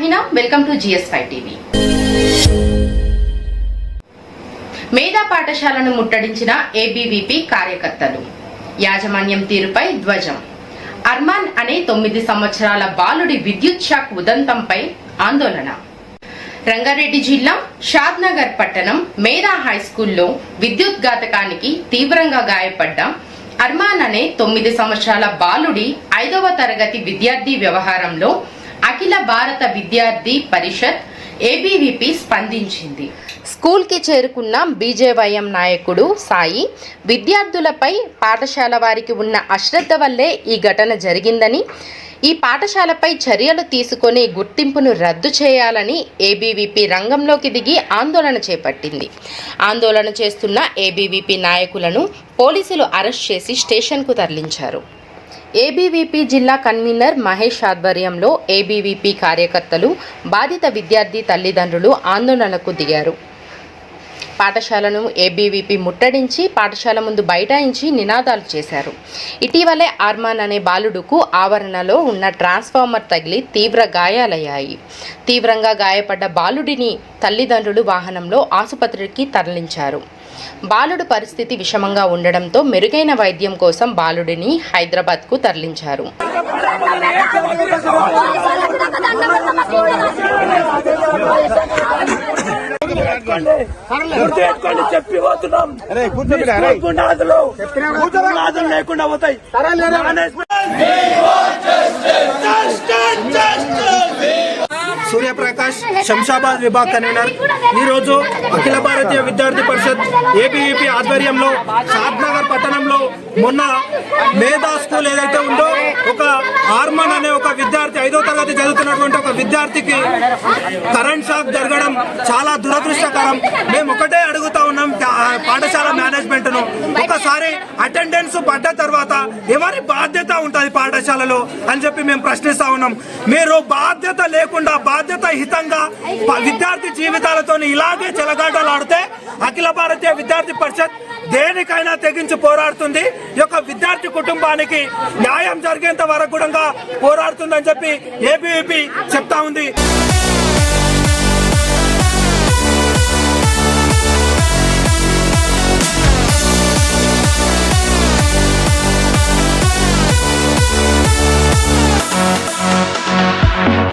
Meena, welcome to GS5 TV. మేధా పాఠశాలను ముట్టడించిన ABVP కార్యకర్తలు. యాజమాన్యం తీరుపై ధ్వజం. అర్మాన్ అనే 9 సంవత్సరాల బాలుడి విద్యుత్ షాక్ ఉదంతంపై ఆందోళన. రంగారెడ్డి జిల్లా షాద్నగర్ పట్టణం మేధా హైస్కూల్లో విద్యుత్ ఘాతకానికి తీవ్రంగా గాయపడ్డ అర్మాన్ అనే 9 సంవత్సరాల బాలుడి 5వ తరగతి విద్యార్థి వ్యవహారంలో అఖిల భారత విద్యార్థి పరిషత్ ABVP స్పందించింది. స్కూల్ కి చేరుకున్న BJYM నాయకుడు సాయి విద్యార్థులపై పాఠశాల వారికి ఉన్న అశ్రద్ధ వల్లే ఈ ఘటన జరిగిందని, ఈ పాఠశాలపై చర్యలు తీసుకొని గుర్తింపును రద్దు చేయాలని ABVP రంగంలోకి దిగి ఆందోళన చేపట్టింది. ఆందోళన చేస్తున్న ABVP నాయకులను పోలీసులు అరెస్ట్ చేసి స్టేషన్కు తరలించారు. ABVP జిల్లా కన్వీనర్ మహేష్ ఆధ్వర్యంలో ABVP కార్యకర్తలు, బాధిత విద్యార్థి తల్లిదండ్రులు ఆందోళనకు దిగారు. పాఠశాలను ABVP ముట్టడించి పాఠశాల ముందు బైఠాయించి నినాదాలు చేశారు. ఇటీవలే అర్మాన్ అనే బాలుడుకు ఆవరణలో ఉన్న ట్రాన్స్ఫార్మర్ తగిలి తీవ్ర గాయాలయ్యాయి. తీవ్రంగా గాయపడ్డ బాలుడిని తల్లిదండ్రులు వాహనంలో ఆసుపత్రికి తరలించారు. బాలుడు పరిస్థితి విషమంగా ఉండడంతో మెరుగైన వైద్యం కోసం బాలుడిని హైదరాబాద్కు తరలించారు. లేకుండా పోతాయి. సూర్యప్రకాష్ శంషాబాద్ విభాగ్ కన్వీనర్. ఈరోజు అఖిల భారతీయ విద్యార్థి పరిషత్ ABVP ఆధ్వర్యంలో షాద్నగర్ పట్టణంలో మొన్న మేధా స్కూల్ ఏదైతే ఉందో ఒక ఆర్మన్ అనే ఒక విద్యార్థి 5వ తరగతి చదువుతున్నటువంటి ఒక విద్యార్థికి కరెంట్ షాక్ జరగడం చాలా దురదృష్టకరం. మేము ఒకటే అడుగుతా ఉన్నాం పాఠశాల మేనేజ్మెంట్ ను, ఒకసారి అటెండెన్స్ పడ్డ తర్వాత ఎవరి బాధ్యత ఉంటుంది పాఠశాలలో అని చెప్పి మేము ప్రశ్నిస్తా ఉన్నాం. మీరు బాధ్యత లేకుండా బాధ్యత హితంగా విద్యార్థి జీవితాలతో ఇలాగే చెలగాటలాడితే అఖిల భారతీయ విద్యార్థి పరిషత్ దేనికైనా తెగించి పోరాడుతుంది. ఈ యొక్క విద్యార్థి కుటుంబానికి న్యాయం జరిగేంత వరకు కూడా పోరాడుతుందని చెప్పి ABVP చెప్తా ఉంది.